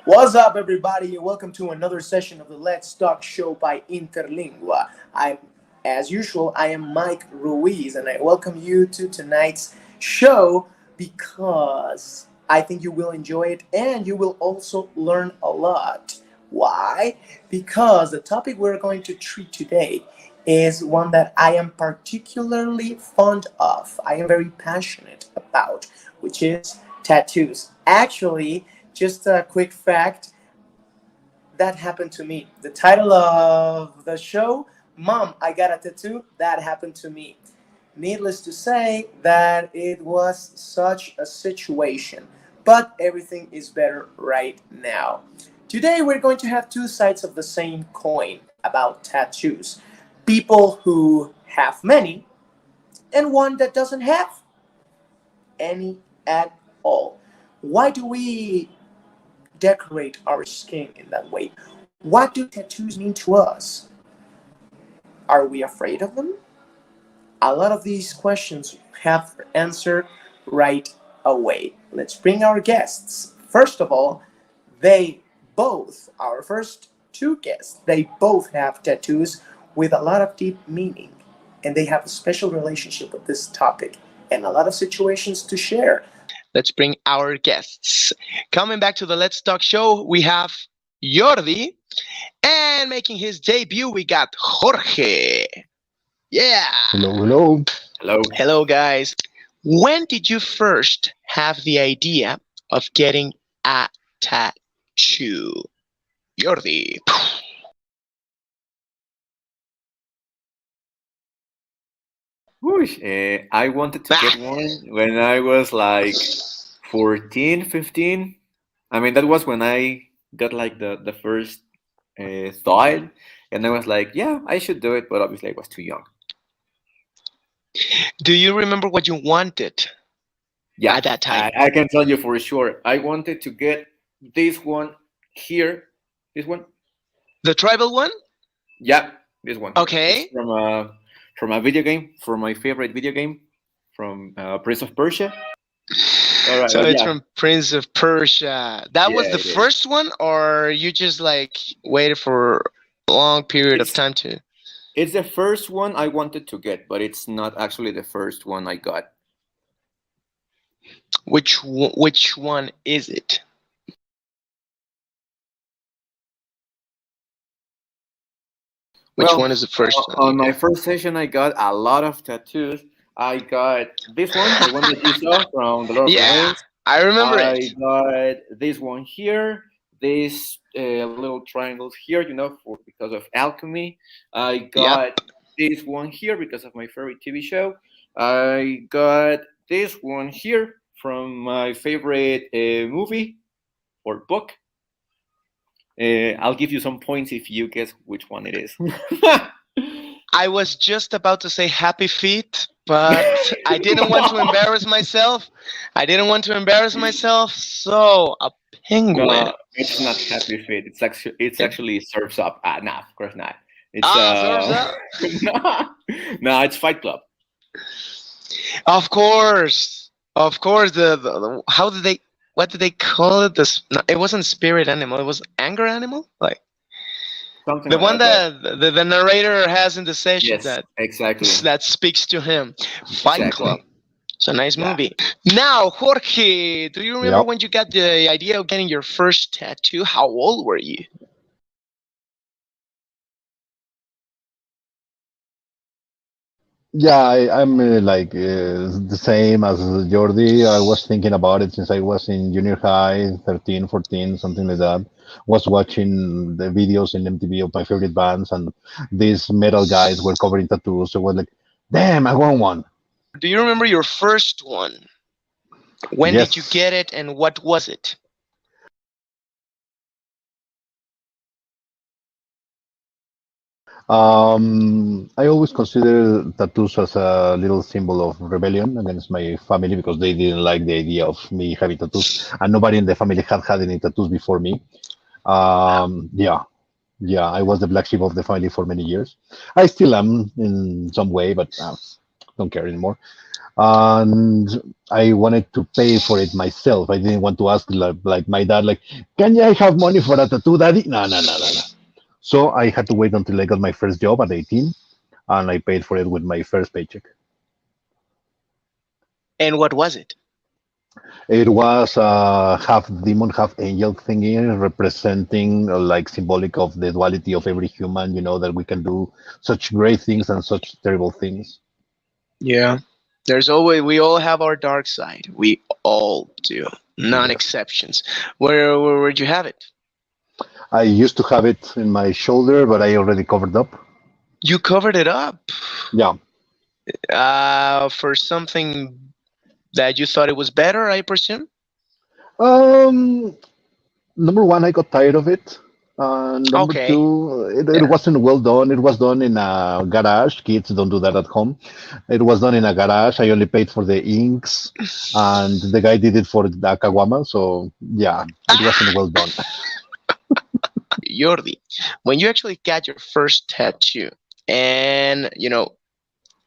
What's up, everybody, and welcome to another session of the Let's Talk Show by Interlingua. As usual, I am Mike Ruiz, and I welcome you to tonight's show because I think you will enjoy it and you will also learn a lot. Why? Because the topic we're going to treat today is one that I am particularly fond of. I am very passionate about, which is tattoos. Actually, just a quick fact that happened to me. The title of the show, Mom, I Got a Tattoo, that happened to me. Needless to say that it was such a situation, but everything is better right now. Today we're going to have two sides of the same coin about tattoos. People who have many and one that doesn't have any at all. Why do we decorate our skin in that way? What do tattoos mean to us? Are we afraid of them? A lot of these questions have their answer right away. Let's bring our guests. First of all, our first two guests, they both have tattoos with a lot of deep meaning, and they have a special relationship with this topic and a lot of situations to share. Let's bring our guests. Coming back to the Let's Talk show, we have Jordi, and making his debut, we got Jorge. Yeah. Hello, hello. Hello. Hello, guys. When did you first have the idea of getting a tattoo? Jordi. Whoosh. I wanted to get one when I was like 14, 15. I mean, that was when I got like the first thought. And I was like, yeah, I should do it. But obviously I was too young. Do you remember what you wanted Yeah, at that time? I can tell you for sure. I wanted to get this one here. This one. The tribal one? Yeah, this one. Okay. It's from a video game, from my favorite video game, from Prince of Persia. All right, so it's from Prince of Persia. That was the first one, or you just like waited for a long period of time to? It's the first one I wanted to get, but it's not actually the first one I got. Which one is it? Which one is the first one? On my first session, I got a lot of tattoos. I got this one, the one that you saw from the Lord of the Rings. I remember it. I got this one here, these little triangles here, because of alchemy. I got this one here because of my favorite TV show. I got this one here from my favorite movie or book. I'll give you some points if you guess which one it is. I was just about to say Happy Feet, but I didn't want to embarrass myself. So a penguin. No, it's not Happy Feet. It's actually Surf's Up. No, of course not. It's Surf's Up. No, it's Fight Club. Of course. The how did they? What did they call it? No, it wasn't spirit animal. It was anger animal. Like something. The one that the narrator has in the session. Yes, exactly. That speaks to him. Fight Club. It's a nice movie. Now, Jorge, do you remember when you got the idea of getting your first tattoo? How old were you? Yeah, I'm the same as Jordi. I was thinking about it since I was in junior high, 13, 14, something like that. Was watching the videos in MTV of my favorite bands, and these metal guys were covering tattoos. So I was like, damn, I want one. Do you remember your first one? When did you get it, and what was it? I always consider tattoos as a little symbol of rebellion against my family because they didn't like the idea of me having tattoos, and nobody in the family had any tattoos before me. Yeah, I was the black sheep of the family for many years. I still am in some way, but don't care anymore. And I wanted to pay for it myself. I didn't want to ask like my dad, like, can I have money for a tattoo, daddy? No, no, no, no, no. So I had to wait until I got my first job at 18, and I paid for it with my first paycheck. And what was it? It was half demon, half angel thingy, representing like symbolic of the duality of every human. That we can do such great things and such terrible things. Yeah. We all have our dark side. We all do. Non exceptions. Where'd you have it? I used to have it in my shoulder, but I already covered up. You covered it up. Yeah. For something that you thought it was better, I presume? Number one, I got tired of it. Number Okay. two, it Yeah. wasn't well done. It was done in a garage. Kids don't do that at home. It was done in a garage. I only paid for the inks, and the guy did it for the Kawama. So yeah, it wasn't well done. Jordi, when you actually got your first tattoo and,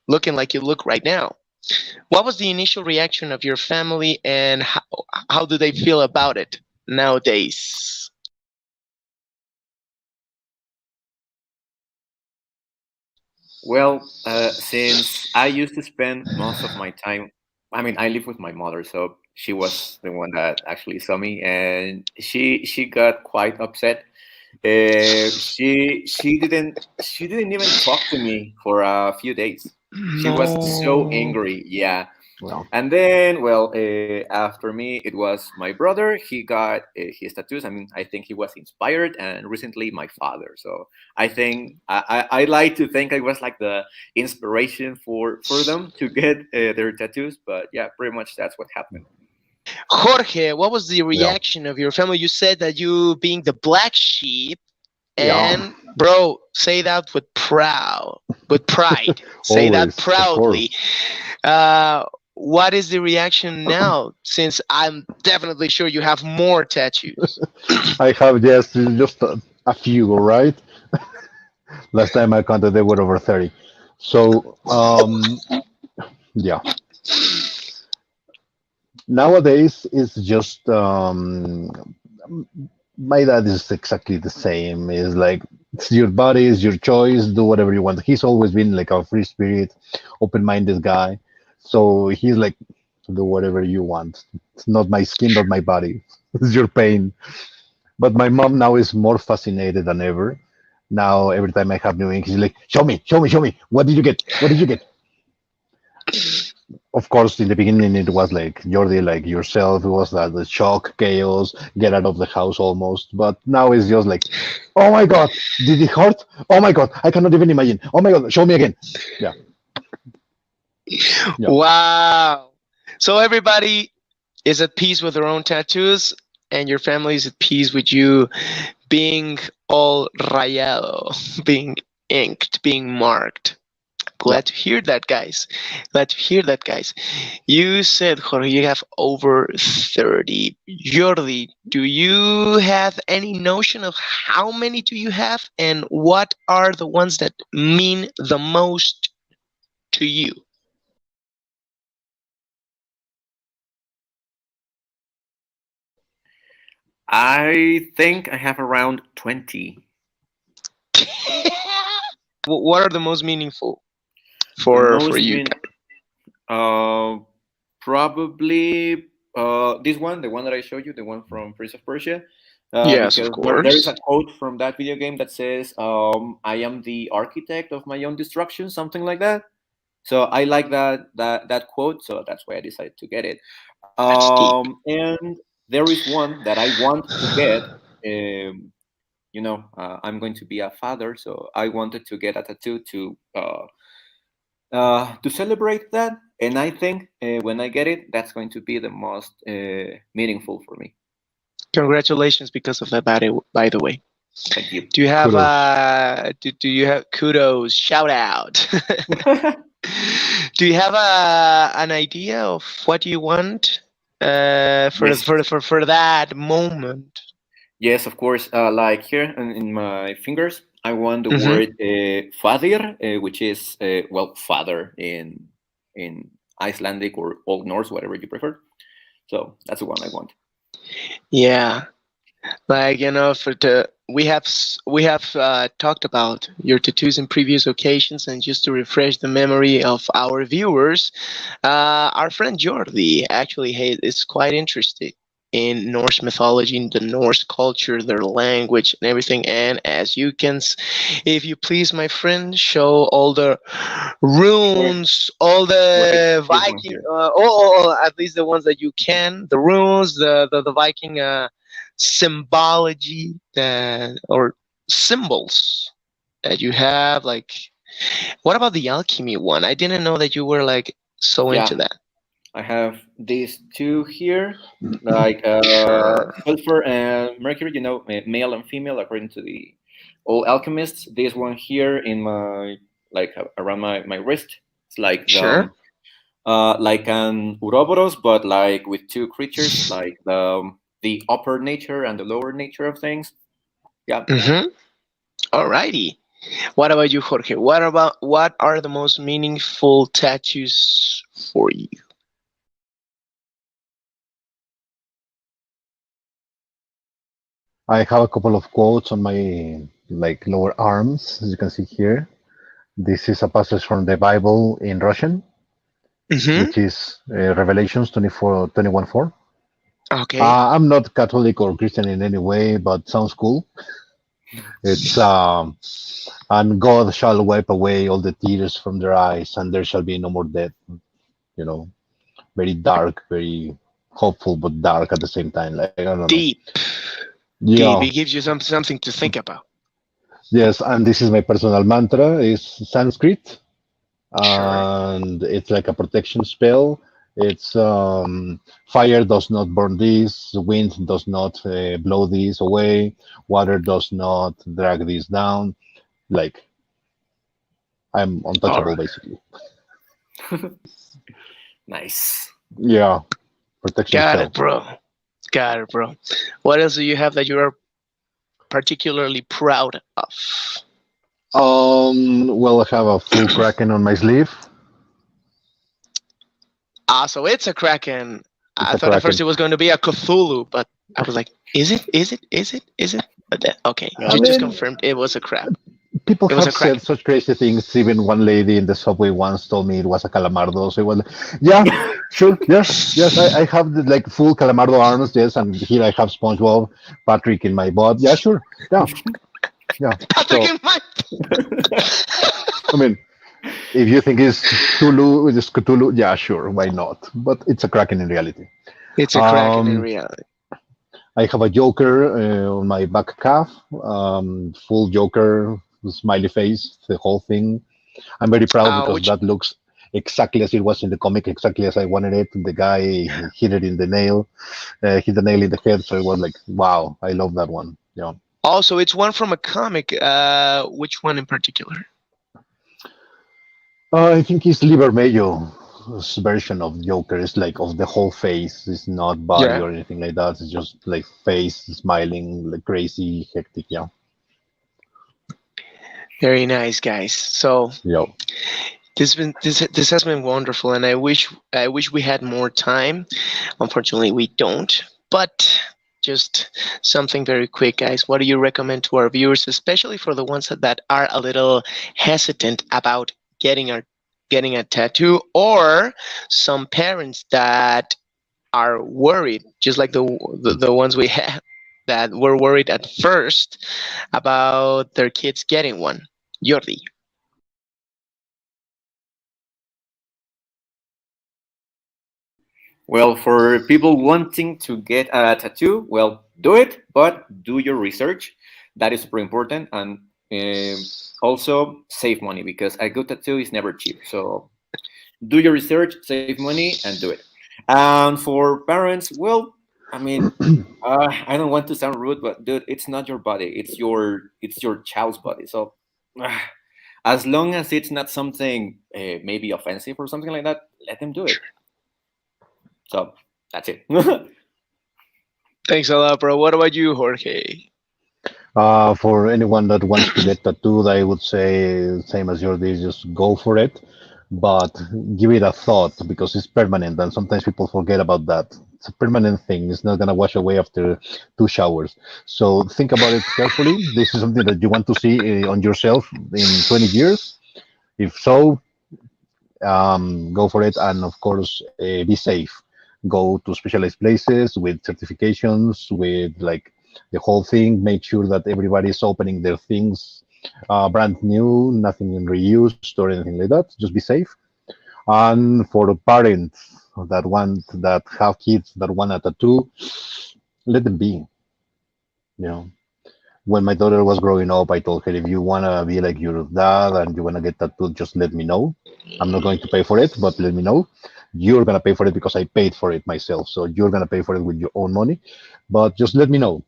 looking like you look right now, what was the initial reaction of your family and how do they feel about it nowadays? Well, since I used to spend most of my time, I mean, I live with my mother, so she was the one that actually saw me, and she got quite upset. She didn't even talk to me for a few days. She was so No. angry. Yeah. Well, And then, well, after me, it was my brother. He got his tattoos. I mean, I think he was inspired, and recently my father. So I think I like to think I was like the inspiration for them to get their tattoos. But yeah, pretty much that's what happened. Jorge, what was the yeah, reaction of your family? You said that you being the black sheep, yeah. and bro, say that with pride. Say that Always, of proudly. course. What is the reaction now? Since I'm definitely sure you have more tattoos. I have just a few, all right? Last time I counted, they were over 30. So, yeah. Nowadays, it's just my dad is exactly the same. It's like it's your body, it's your choice. Do whatever you want. He's always been like a free spirit, open-minded guy. So he's like, do whatever you want. It's not my skin, not my body. It's your pain. But my mom now is more fascinated than ever. Now every time I have new ink, she's like, show me, show me, show me. What did you get? What did you get? Of course, in the beginning, it was like Jordi, like yourself. It was like the shock, chaos, get out of the house almost. But now it's just like, oh my God, did it hurt? Oh my God, I cannot even imagine. Oh my God, show me again. Yeah. Yeah. Wow. So everybody is at peace with their own tattoos, and your family is at peace with you being all rayado, being inked, being marked. Glad to hear that, guys. Glad to hear that, guys. You said, Jorge, you have over 30. Jordi, do you have any notion of how many do you have, and what are the ones that mean the most to you? I think I have around 20. What are the most meaningful The for most you? Probably this one, the one that I showed you, the one from Prince of Persia. Yes, of Because there is course. a quote from that video game that says, "I am the architect of my own destruction," something like that. So I like that quote, so that's why I decided to get it. That's deep. And there is one that I want to get. I'm going to be a father, so I wanted to get a tattoo to celebrate that. And I think when I get it, that's going to be the most meaningful for me. Congratulations because of that, by the way. Thank you. Do you have Kudos. do you have kudos? Shout out. Do you have an idea of what you want for Yes. for that moment? Yes, of course. Like here in my fingers, I want the Mhm. word fadir, which is well, father in in Icelandic or Old Norse, whatever you prefer. So that's the one I want. Yeah, like for the we have talked about your tattoos in previous occasions, and just to refresh the memory of our viewers, our friend Jordi actually is quite interested in Norse mythology, in the Norse culture, their language, and everything. And as you can, if you please, my friend, show all the runes, all Wait, the this one Viking, here. at least the ones that you can, the runes, the Viking symbology that or symbols that you have. Like, what about the alchemy one? I didn't know that you were like so Yeah, into that. I have these two here, like Sure. sulfur and mercury. Male and female according to the old alchemists. This one here in my like around my wrist. It's like Sure. like an Ouroboros, but like with two creatures, like the upper nature and the lower nature of things. Yeah. Mm-hmm. Alrighty. What about you, Jorge? What are the most meaningful tattoos for you? I have a couple of quotes on my like lower arms, as you can see here. This is a passage from the Bible in Russian, Mm-hmm. which is Revelations 24:21-4. Okay. I'm not Catholic or Christian in any way, but sounds cool. It's and God shall wipe away all the tears from their eyes, and there shall be no more death. You know, very dark, very hopeful, but dark at the same time. Like I don't know. Deep. Deep. Yeah, It gives you something to think about. yes, and this is my personal mantra is Sanskrit, Sure. and it's like a protection spell. It's fire does not burn this, wind does not blow this away, water does not drag this down. Like I'm All untouchable, right. basically. Nice. Yeah, protection Got it, spell. bro. Got it, bro. What else do you have that you are particularly proud of? Well, I have a full kraken on my sleeve. Ah, so it's a Kraken. It's I a thought at first kraken. it was going to be a Cthulhu, but I was like, is it? Is it? Is it? Is it? But okay, I just mean, confirmed it was a crab. people It was have a said Kraken. such crazy things. Even one lady in the subway once told me it was a calamardo. So it was like, yeah, sure, yes, yes. I have the, like full calamardo arms, yes, and here I have SpongeBob, Patrick in my butt. Yeah, sure, yeah, yeah. Patrick So in my. I mean, if you think it's Cthulhu, it's Cthulhu, yeah, sure, why not? But it's a kraken in reality. It's a Kraken in Um, reality. I have a Joker on my back calf, full Joker, smiley face, the whole thing. I'm very proud because Which that looks exactly as it was in the comic, exactly as I wanted it. The guy hit it in the nail, hit the nail in the head. So it was like, wow, I love that one. Yeah. also it's one from a comic. Which one in particular? I think it's Liber Mayo's version of Joker is like of the whole face. It's not body Yeah. or anything like that. It's just like face smiling, like crazy, hectic. Yeah. Very nice, guys. So Yeah. this has been wonderful, and I wish we had more time. Unfortunately, we don't. But just something very quick, guys. What do you recommend to our viewers, especially for the ones that are a little hesitant about getting a tattoo, or some parents that are worried, just like the ones we have that were worried at first about their kids getting one? Jordi. Well, for people wanting to get a tattoo, well, do it, but do your research. That is super important, and also save money because a good tattoo is never cheap. So do your research, save money, and do it. And for parents, well, I mean, I don't want to sound rude, but dude, it's not your body; it's your child's body. So as long as it's not something maybe offensive or something like that, let them do it. So that's it. Thanks a lot, bro. What about you, Jorge? For anyone that wants to get tattooed, I would say same as yours, just go for it. but give it a thought because it's permanent, and sometimes people forget about that. It's a permanent thing. It's not gonna wash away after 2 showers. So think about it carefully. This is something that you want to see on yourself in 20 years. If so, go for it, and of course, be safe. Go to specialized places with certifications, with like the whole thing. Make sure that everybody is opening their things brand new, nothing in reused or anything like that. Just be safe. And for the parents that have kids that want a tattoo, let them be. You know, when my daughter was growing up, I told her, if you wanna be like your dad and you wanna get tattooed, just let me know. I'm not going to pay for it, but let me know. You're gonna pay for it because I paid for it myself, so you're gonna pay for it with your own money. But just let me know.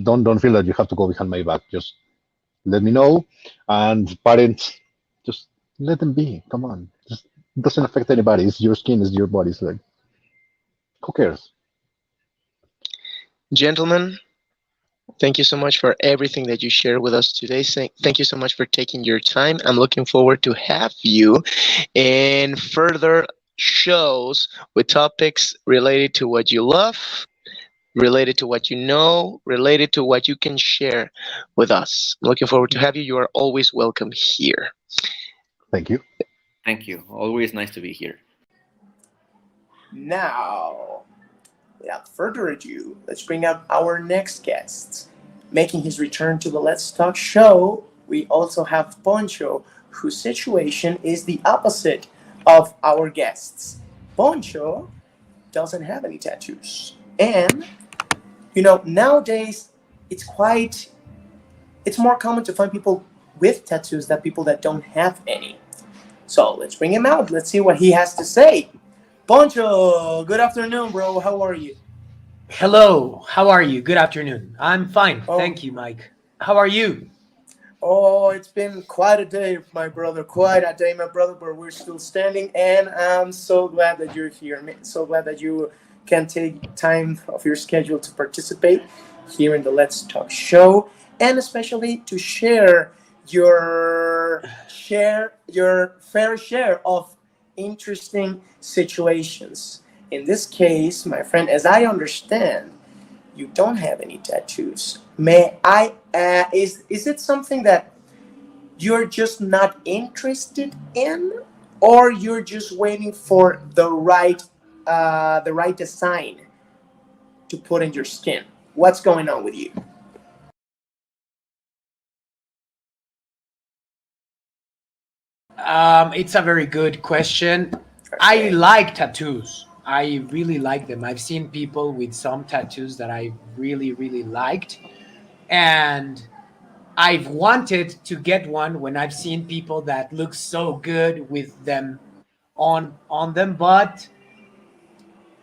Don't feel that you have to go behind my back. Just let me know. And parents, just let them be. Come on, just it doesn't affect anybody. It's your skin, it's your body. So like, who cares? Gentlemen, thank you so much for everything that you shared with us today. Thank you so much for taking your time. I'm looking forward to have you in further shows with topics related to what you love, related to what you know, related to what you can share with us. I'm looking forward to have you. You are always welcome here. Thank you. Thank you. Always nice to be here. Now, without further ado, let's bring out our next guest. Making his return to the Let's Talk show, we also have Poncho, whose situation is the opposite of our guests. Poncho doesn't have any tattoos. And, nowadays, it's more common to find people with tattoos than people that don't have any. So let's bring him out. Let's see what he has to say. Poncho, good afternoon, bro. How are you? Hello, how are you? Good afternoon. I'm fine. Oh. Thank you, Mike. How are you? Oh, it's been quite a day, my brother. Quite a day, my brother, but we're still standing, and I'm so glad that you're here. I'm so glad that you can take time of your schedule to participate here in the Let's Talk show, and especially to share your fair share of interesting situations. In this case, my friend, as I understand, you don't have any tattoos. May I? Is it something that you're just not interested in, or you're just waiting for the right design to put in your skin? What's going on with you? It's a very good question. I like tattoos. I really like them. I've seen people with some tattoos that I really, really liked. And I've wanted to get one when I've seen people that look so good with them on them. But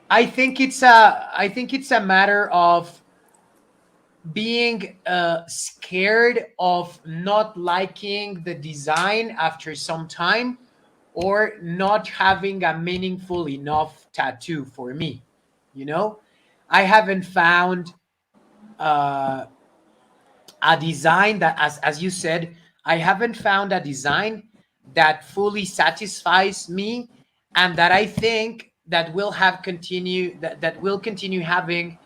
I think it's a matter of being scared of not liking the design after some time, or not having a meaningful enough tattoo for me. You know, I haven't found uh, a design that, as you said, I haven't found a design that fully satisfies me, and that I think that will continue having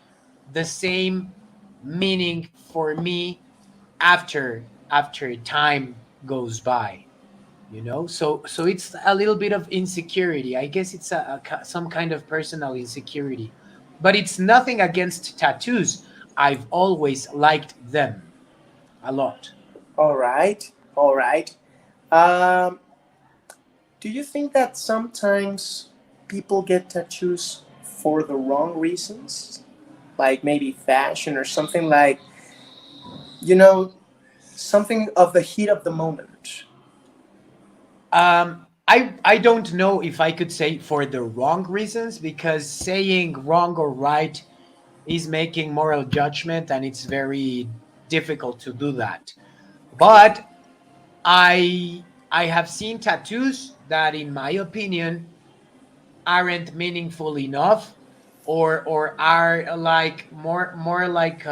the same meaning for me after time goes by. So it's a little bit of insecurity. I guess it's some kind of personal insecurity, but it's nothing against tattoos. I've always liked them a lot. All right, all right. Um, do you think that sometimes people get tattoos for the wrong reasons, like maybe fashion or something like you know something of the heat of the moment? I don't know if I could say for the wrong reasons, because saying wrong or right is making moral judgment, and it's very difficult to do that. But I have seen tattoos that, in my opinion, aren't meaningful enough, or are like more like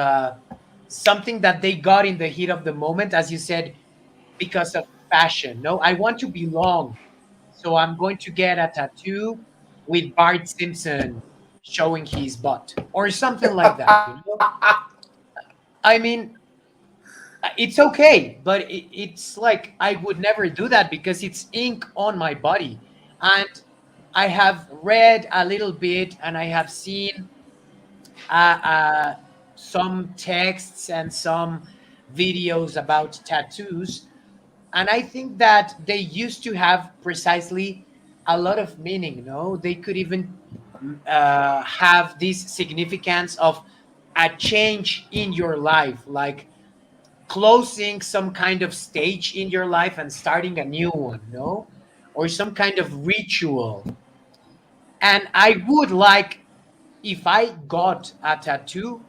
something that they got in the heat of the moment, as you said, because of fashion. No, I want to belong so I'm going to get a tattoo with Bart Simpson showing his butt or something like that. You know, I mean, it's okay, but it's like I would never do that because it's ink on my body, and I have read a little bit and I have seen some texts and some videos about tattoos, and I think that they used to have precisely a lot of meaning. No, they could even have this significance of a change in your life, like closing some kind of stage in your life and starting a new one, no, or some kind of ritual. And I would like, if I got a tattoo,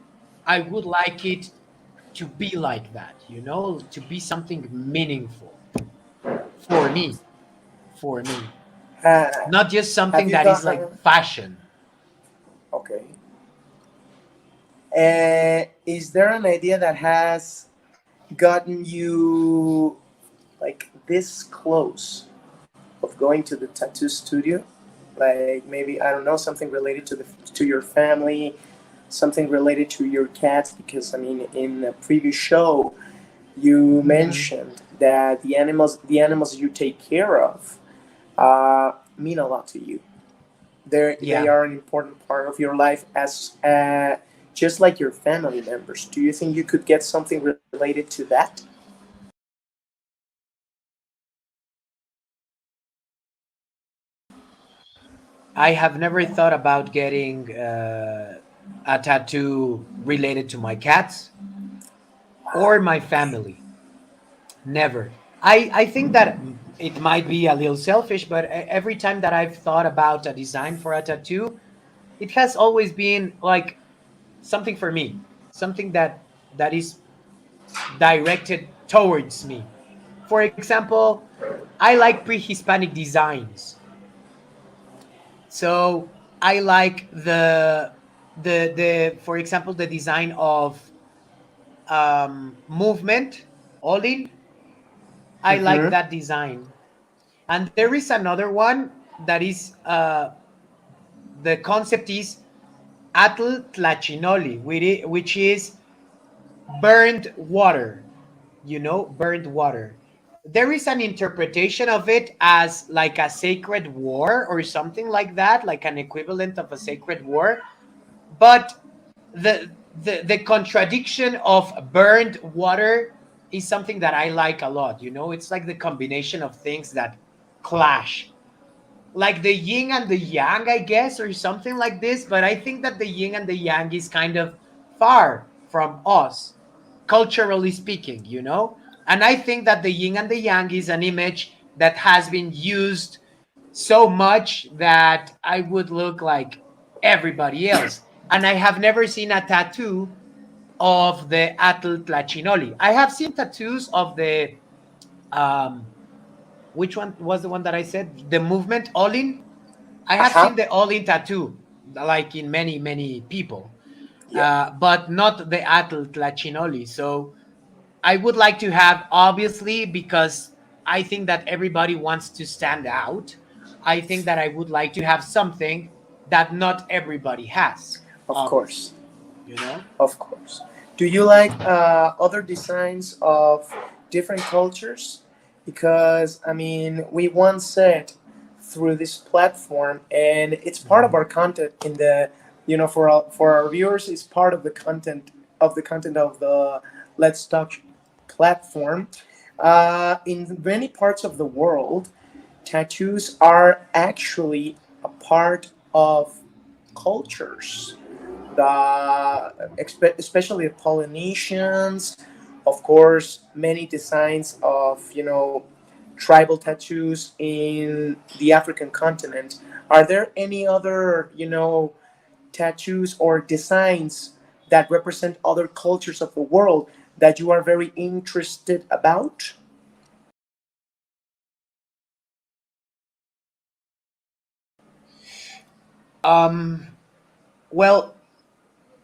I would like it to be like that, you know, to be something meaningful for me, for me, Uh, not just have something you that is thought? like fashion. Okay. Is there an idea that has gotten you like this close of going to the tattoo studio? Like maybe I don't know something related to your family, something related to your cats. Because I mean, in a previous show, you Mhm. mentioned that the animals you take care of, mean a lot to you. They Yeah, are an important part of your life as just like your family members. Do you think you could get something related to that? I have never thought about getting a tattoo related to my cats or my family. Never. I think that it might be a little selfish, but every time that I've thought about a design for a tattoo, it has always been like something for me, something that is directed towards me. For example, I like pre-Hispanic designs. So I like the for example the design of movement, Olin. I like Mm-hmm. that design. And there is another one that is the concept is Atl Tlachinoli, which is burned water, you know, burned water. There is an interpretation of it as like a sacred war or something like that, like an equivalent of a sacred war. But the contradiction of burned water is something that I like a lot. You know, it's like the combination of things that clash, like the yin and the yang, I guess, or something like this. But I think that the yin and the yang is kind of far from us, culturally speaking, you know? And I think that the yin and the yang is an image that has been used so much that I would look like everybody else. And I have never seen a tattoo of the Atl Tlachinoli. I have seen tattoos of the um which one was the one that I said? The movement Olin. I have Uh-huh. seen the Olin tattoo, like in many, many people, Yeah. but not the Atl Tlachinoli. So I would like to have, obviously, because I think that everybody wants to stand out. I think that I would like to have something that not everybody has, Of course. obviously, you know? Of course. Do you like other designs of different cultures? Because I mean, we once said through this platform, and it's part of Mhm. our content in the, for our viewers, it's part of the content of the Let's Talk platform. In many parts of the world, tattoos are actually a part of cultures, especially the Polynesians, of course, many designs of tribal tattoos in the African continent. Are there any other tattoos or designs that represent other cultures of the world that you are very interested about? Um, well,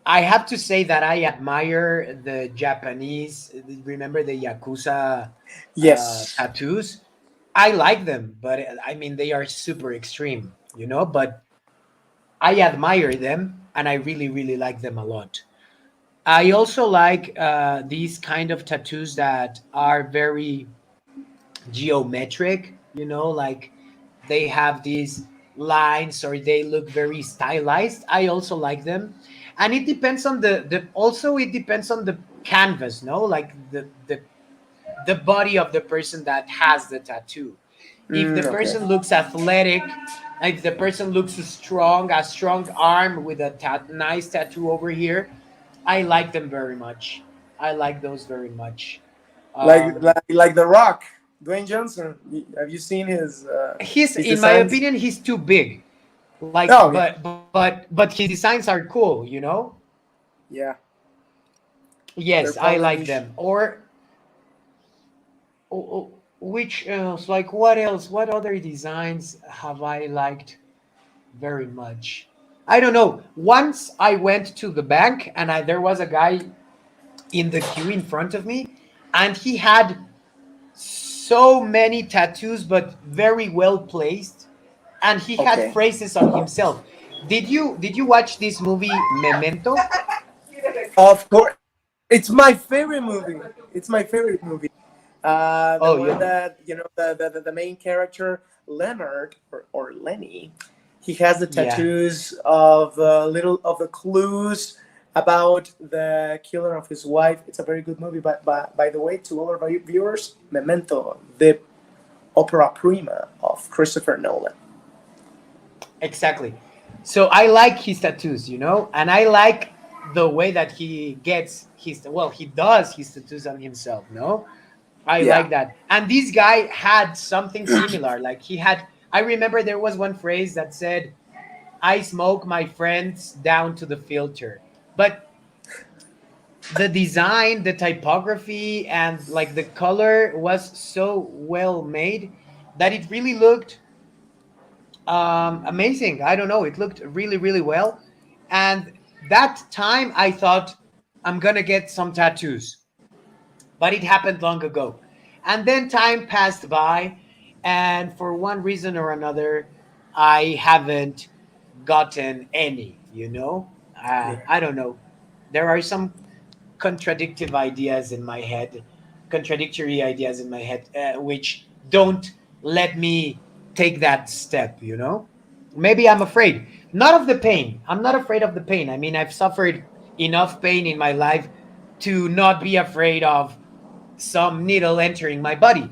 I have to say that I admire the Japanese. Remember the Yakuza Yes. tattoos? I like them, but I mean they are super extreme, you know. But I admire them, and I really really like them a lot. I also like these kind of tattoos that are very geometric, you know, like they have these lines or they look very stylized. I also like them. And it depends on the also it depends on the canvas, no? Like the body of the person that has the tattoo. If the Okay. person looks athletic, if the person looks strong, a strong arm with a nice tattoo over here, I like them very much. I like those very much. Like Um, The Rock, Dwayne Johnson. Have you seen he's, his in my designs? opinion, he's too big. Like, Oh yeah, but his designs are cool, you know. yeah. They're Yes, I like polished. them. Or which else? Like, what else? What other designs have I liked very much? I don't know. Once I went to the bank and there was a guy in the queue in front of me, and he had so many tattoos, but very well placed, and he had Okay. phrases on himself. Did you watch this movie Memento? Of course, it's my favorite movie. It's my favorite movie. The Oh one yeah, that the main character Leonard or Lenny, he has the yeah. tattoos of little of the clues about the killer of his wife. It's a very good movie. But by the way, to all our viewers, Memento, the opera prima of Christopher Nolan. Exactly. So I like his tattoos, you know, and I like the way that he gets he does his tattoos on himself, no? I Yeah. like that. And this guy had something similar. Like he had, I remember there was one phrase that said, I smoke my friends down to the filter. But the design, the typography, and like the color was so well made that it really looked amazing. I don't know, it looked really really well. And that time I thought I'm gonna get some tattoos, but it happened long ago. And then time passed by, and for one reason or another I haven't gotten any, you know. Yeah. I don't know, there are some contradictive ideas in my head, contradictory ideas in my head, which don't let me take that step, you know? Maybe I'm afraid. Not of the pain. I'm not afraid of the pain. I mean, I've suffered enough pain in my life to not be afraid of some needle entering my body.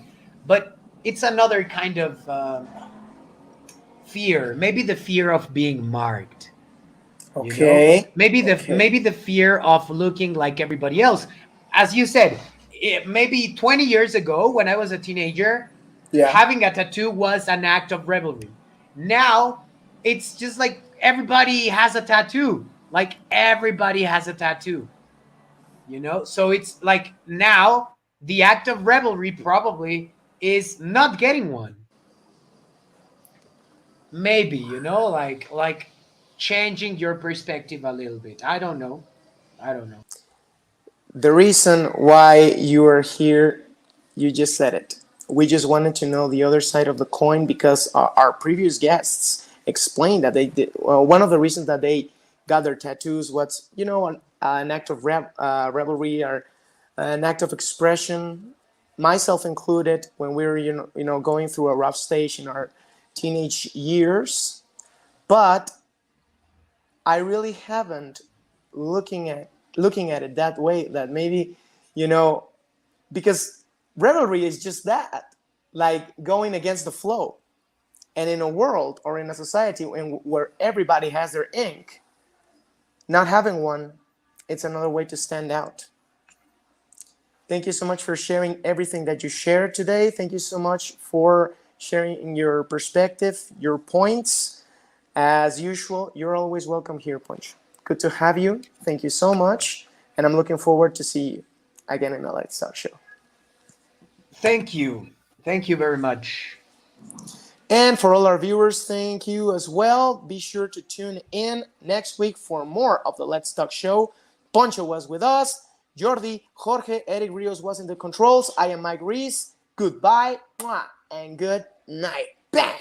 But it's another kind of fear. Maybe the fear of being marked, you know, Okay. Okay. maybe the fear of looking like everybody else. As you said, maybe 20 years ago when I was a teenager, Yeah. having a tattoo was an act of revelry. Now it's just like everybody has a tattoo, like everybody has a tattoo, you know. So it's like now the act of revelry probably is not getting one. Maybe, you know, like changing your perspective a little bit. I don't know. I don't know. The reason why you are here, you just said it. We just wanted to know the other side of the coin because our previous guests explained that they did. Well, one of the reasons that they got their tattoos was, an act of revelry or an act of expression. Myself included, when we were, going through a rough stage in our teenage years. But I really haven't looking at it that way. That maybe, you know, because revelry is just that, like going against the flow. And in a world or in a society where everybody has their ink, not having one, it's another way to stand out. Thank you so much for sharing everything that you shared today. Thank you so much for sharing your perspective, your points. As usual, you're always welcome here, Punch. Good to have you. Thank you so much. And I'm looking forward to see you again in the Let's Talk show. Thank you. Thank you very much. And for all our viewers, thank you as well. Be sure to tune in next week for more of the Let's Talk show. Poncho was with us. Jordi, Jorge, Eric Rios was in the controls. I am Mike Reese. Goodbye. Mwah. and good night. Bang!